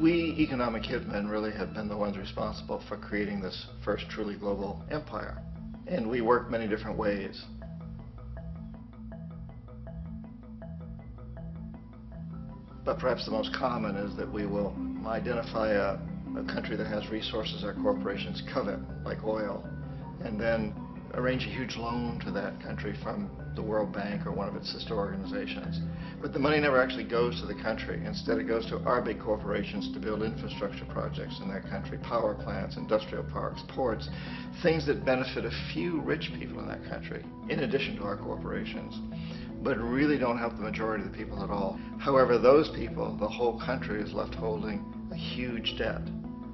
We economic hitmen really have been the ones responsible for creating this first truly global empire. And we work many different ways. But perhaps the most common is that we will identify a country that has resources our corporations covet, like oil, and then arrange a huge loan to that country from the World Bank or one of its sister organizations. But the money never actually goes to the country. Instead, it goes to our big corporations to build infrastructure projects in that country, power plants, industrial parks, ports, things that benefit a few rich people in that country, in addition to our corporations, but really don't help the majority of the people at all. However, those people, the whole country, is left holding a huge debt.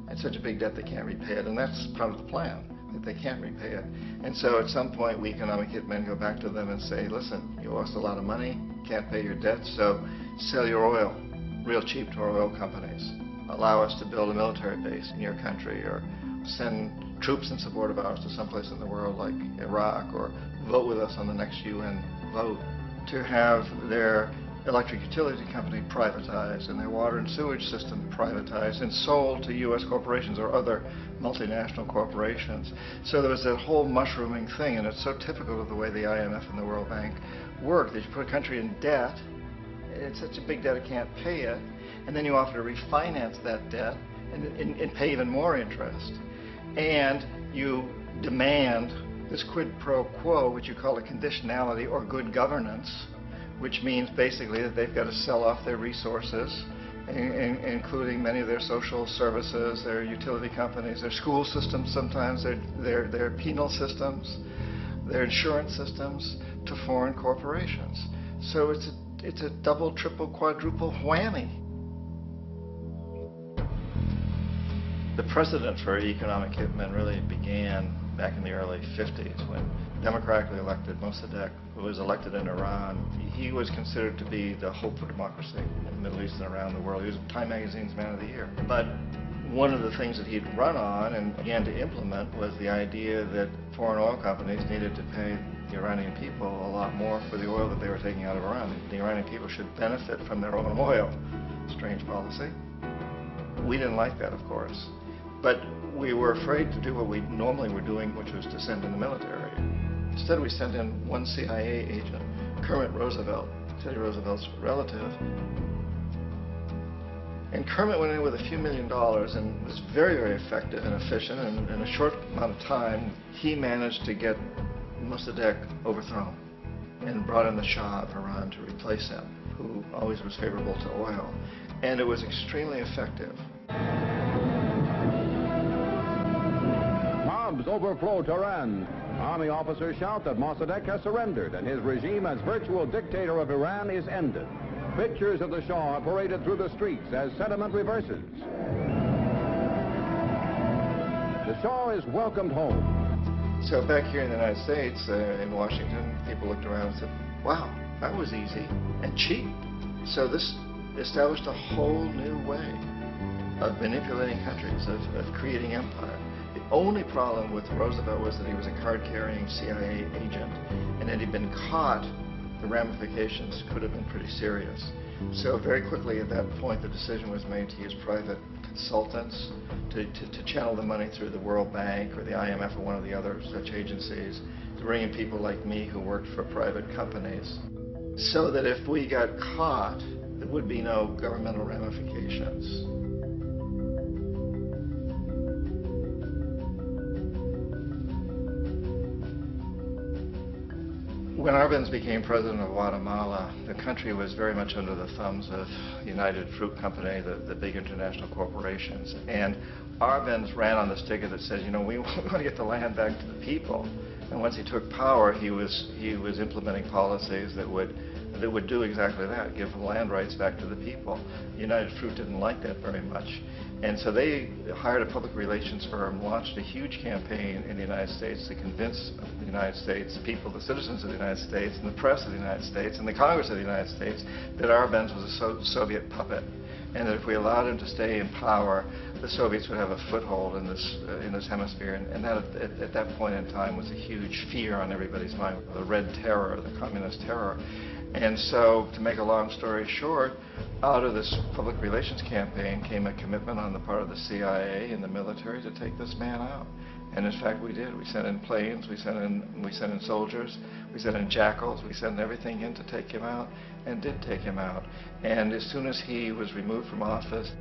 It's such a big debt they can't repay it, and that's part of the plan, that they can't repay it. And so at some point, we economic hitmen go back to them and say, listen, you owe us a lot of money, can't pay your debt, so sell your oil real cheap to our oil companies. Allow us to build a military base in your country, or send troops in support of ours to someplace in the world like Iraq, or vote with us on the next UN vote. To have their electric utility company privatized and their water and sewage system privatized and sold to U.S. corporations or other multinational corporations. So there was that whole mushrooming thing, and it's so typical of the way the IMF and the World Bank work, that you put a country in debt, it's such a big debt it can't pay it, and then you offer to refinance that debt and pay even more interest. And you demand this quid pro quo, which you call a conditionality or good governance, which means basically that they've got to sell off their resources, including many of their social services, their utility companies, their school systems sometimes, their penal systems, their insurance systems, to foreign corporations. So it's a double, triple, quadruple whammy. The precedent for economic hitmen really began back in the early 50s when democratically elected Mossadegh, who was elected in Iran, he was considered to be the hope for democracy in the Middle East and around the world. He was Time Magazine's Man of the Year. But one of the things that he'd run on and began to implement was the idea that foreign oil companies needed to pay the Iranian people a lot more for the oil that they were taking out of Iran. The Iranian people should benefit from their own oil. Strange policy. We didn't like that, of course. But we were afraid to do what we normally were doing, which was to send in the military. Instead, we sent in one CIA agent, Kermit Roosevelt, Teddy Roosevelt's relative. And Kermit went in with a few $1 million and was very, very effective and efficient. And in a short amount of time, he managed to get Mossadegh overthrown and brought in the Shah of Iran to replace him, who always was favorable to oil. And it was extremely effective. Mobs overflow Tehran. Army officers shout that Mossadegh has surrendered and his regime as virtual dictator of Iran is ended. Pictures of the Shah are paraded through the streets as sentiment reverses. The Shah is welcomed home. So back here in the United States, in Washington, people looked around and said, wow, that was easy and cheap. So this established a whole new way of manipulating countries, of creating empire. The only problem with Roosevelt was that he was a card-carrying CIA agent, and had he been caught, the ramifications could have been pretty serious. So very quickly at that point, the decision was made to use private consultants to channel the money through the World Bank or the IMF or one of the other such agencies, to bring in people like me who worked for private companies, so that if we got caught, there would be no governmental ramifications. When Arbenz became president of Guatemala, the country was very much under the thumbs of United Fruit Company, the big international corporations. And Arbenz ran on this ticket that says, you know, we want to get the land back to the people. And once he took power, he was implementing policies that would do exactly that, give the land rights back to the people. United Fruit didn't like that very much. And so they hired a public relations firm, launched a huge campaign in the United States to convince the United States people, the citizens of the United States, and the press of the United States, and the Congress of the United States, that Arbenz was a Soviet puppet. And that if we allowed him to stay in power, the Soviets would have a foothold in this hemisphere. And that, at that point in time, was a huge fear on everybody's mind, the Red Terror, the Communist terror. And so, to make a long story short, out of this public relations campaign came a commitment on the part of the CIA and the military to take this man out. And in fact, we did. We sent in planes, we sent in soldiers, we sent in jackals, we sent everything in to take him out, and did take him out. And as soon as he was removed from office,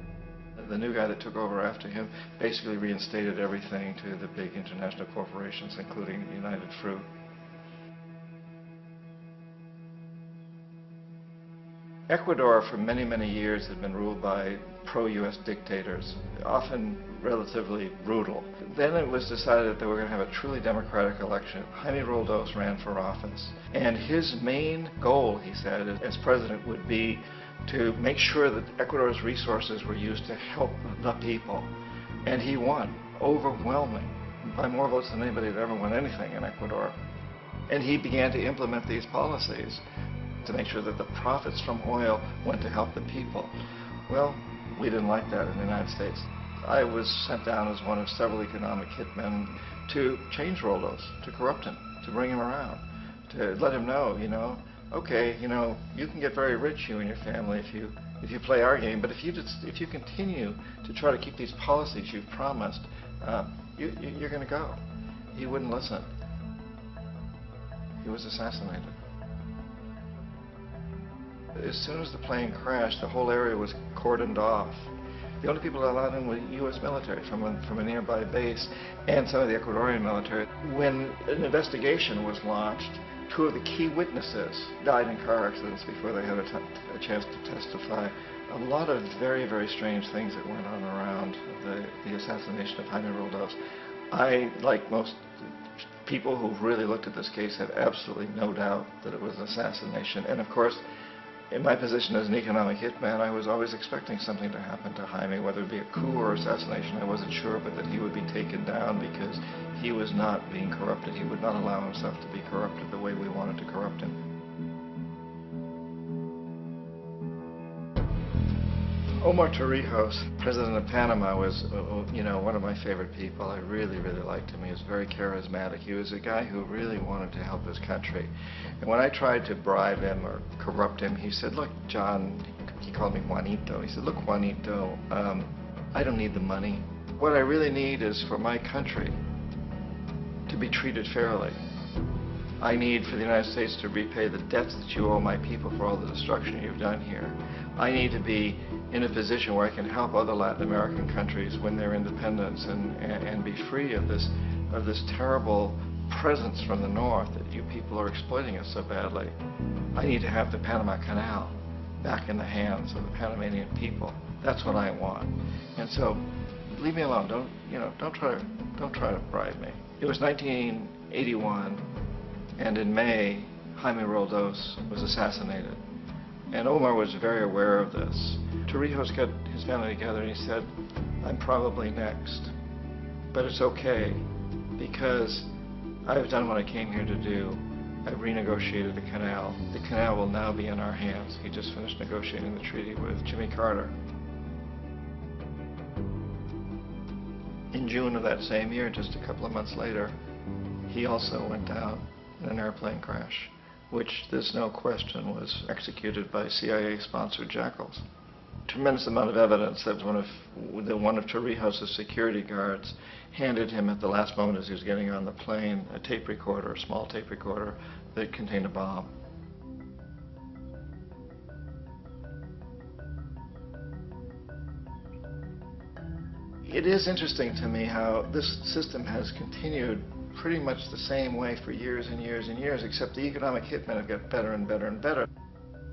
the new guy that took over after him basically reinstated everything to the big international corporations, including United Fruit. Ecuador for many, many years had been ruled by pro-U.S. dictators, often relatively brutal. Then it was decided that they were going to have a truly democratic election. Jaime Roldos ran for office, and his main goal, he said, as president would be to make sure that Ecuador's resources were used to help the people. And he won, overwhelming, by more votes than anybody had ever won anything in Ecuador. And he began to implement these policies to make sure that the profits from oil went to help the people. Well, we didn't like that in the United States. I was sent down as one of several economic hitmen to change Roldos, to corrupt him, to bring him around, to let him know, okay, you can get very rich, you and your family, if you play our game, but if you continue to try to keep these policies you've promised, you're going to go. He wouldn't listen. He was assassinated. As soon as the plane crashed, the whole area was cordoned off. The only people allowed in were U.S. military from a nearby base and some of the Ecuadorian military. When an investigation was launched, two of the key witnesses died in car accidents before they had a chance to testify. A lot of very, very strange things that went on around the assassination of Jaime Roldos. I, like most people who've really looked at this case, have absolutely no doubt that it was an assassination. And of course, in my position as an economic hitman, I was always expecting something to happen to Jaime, whether it be a coup or assassination, I wasn't sure, but that he would be taken down because he was not being corrupted. He would not allow himself to be corrupted the way we wanted to corrupt him. Omar Torrijos, president of Panama, was one of my favorite people. I really, really liked him. He was very charismatic. He was a guy who really wanted to help his country. And when I tried to bribe him or corrupt him, he said, look, John, he called me Juanito. He said, look, Juanito, I don't need the money. What I really need is for my country to be treated fairly. I need for the United States to repay the debts that you owe my people for all the destruction you've done here. I need to be in a position where I can help other Latin American countries win their independence and be free of this terrible presence from the north that you people are exploiting us so badly. I need to have the Panama Canal back in the hands of the Panamanian people. That's what I want. And so, leave me alone. Don't try to bribe me. It was 1981, and in May, Jaime Roldos was assassinated. And Omar was very aware of this. Torrijos got his family together and he said, I'm probably next, but it's okay because I've done what I came here to do. I've renegotiated the canal. The canal will now be in our hands. He just finished negotiating the treaty with Jimmy Carter. In June of that same year, just a couple of months later, he also went down in an airplane crash, which there's no question was executed by CIA-sponsored jackals. Tremendous amount of evidence that one of Torrijos' security guards handed him at the last moment as he was getting on the plane a tape recorder, a small tape recorder that contained a bomb. It is interesting to me how this system has continued pretty much the same way for years and years and years, except the economic hitmen have got better and better and better.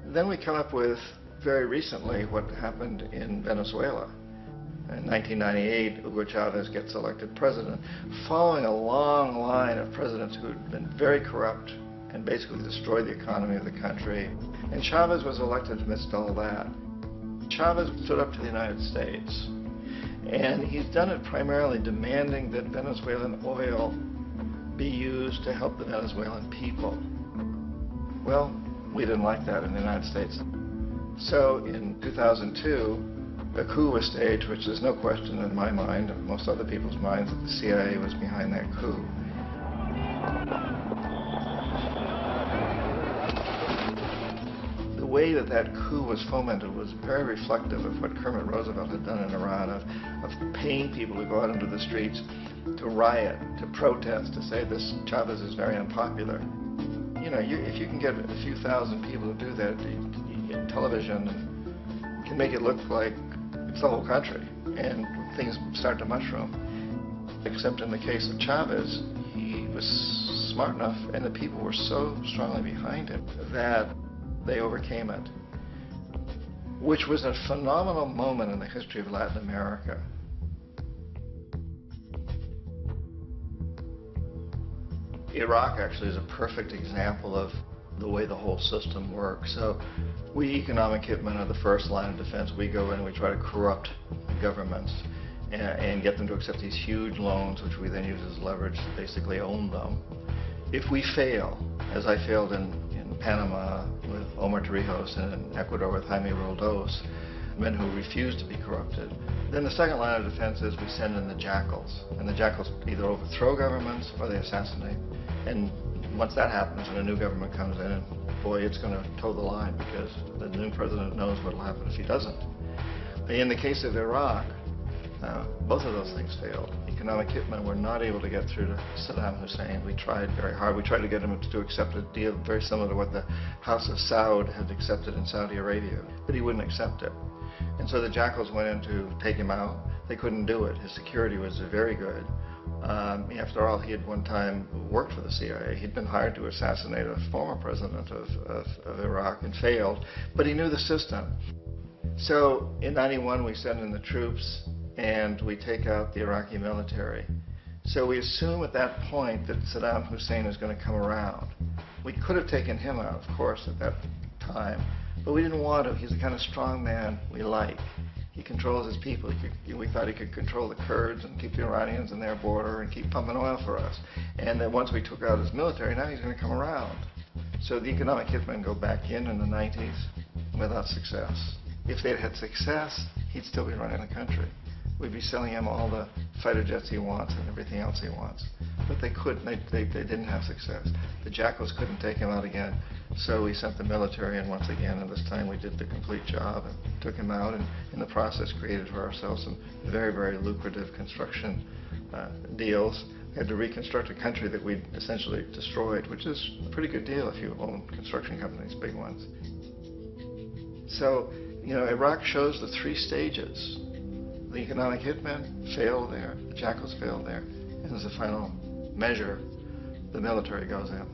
Then we come up with, very recently, what happened in Venezuela. In 1998, Hugo Chavez gets elected president, following a long line of presidents who had been very corrupt and basically destroyed the economy of the country. And Chavez was elected amidst all that. Chavez stood up to the United States, and he's done it primarily demanding that Venezuelan oil be used to help the Venezuelan people. Well, we didn't like that in the United States. So in 2002, a coup was staged, which there's no question in my mind, and most other people's minds, that the CIA was behind that coup. way that that coup was fomented was very reflective of what Kermit Roosevelt had done in Iran, of paying people to go out into the streets to riot, to protest, to say this Chavez is very unpopular. You know, if you can get a few thousand people to do that in television, can make it look like it's the whole country, and things start to mushroom. Except in the case of Chavez, he was smart enough, and the people were so strongly behind him that they overcame it, which was a phenomenal moment in the history of Latin America. Iraq actually is a perfect example of the way the whole system works. So we economic hitmen are the first line of defense. We go in and we try to corrupt governments and get them to accept these huge loans, which we then use as leverage to basically own them. If we fail, as I failed in Panama with Omar Torrijos and in Ecuador with Jaime Roldos, men who refused to be corrupted, then the second line of defense is we send in the jackals. And the jackals either overthrow governments or they assassinate. And once that happens and a new government comes in, boy, it's going to toe the line because the new president knows what will happen if he doesn't. In the case of Iraq, both of those things failed. Economic hitmen were not able to get through to Saddam Hussein. We tried very hard. We tried to get him to accept a deal very similar to what the House of Saud had accepted in Saudi Arabia, but he wouldn't accept it. And so the jackals went in to take him out. They couldn't do it. His security was very good. After all, he had one time worked for the CIA. He'd been hired to assassinate a former president of Iraq and failed, but he knew the system. So in '91, we send in the troops and we take out the Iraqi military. So we assume at that point that Saddam Hussein is going to come around. We could have taken him out, of course, at that time, but we didn't want to. He's the kind of strong man we like. He controls his people. We thought he could control the Kurds and keep the Iranians in their border and keep pumping oil for us. And then once we took out his military, now he's going to come around. So the economic hitmen go back in the 90s without success. If they'd had success, he'd still be running the country. We'd be selling him all the fighter jets he wants and everything else he wants. But they couldn't. They didn't have success. The jackals couldn't take him out again. So we sent the military in once again, and this time we did the complete job and took him out, and in the process created for ourselves some very, very lucrative construction deals. We had to reconstruct a country that we'd essentially destroyed, which is a pretty good deal if you own construction companies, big ones. So, you know, Iraq shows the three stages. The economic hitmen failed there, the jackals failed there, and as a final measure, the military goes in.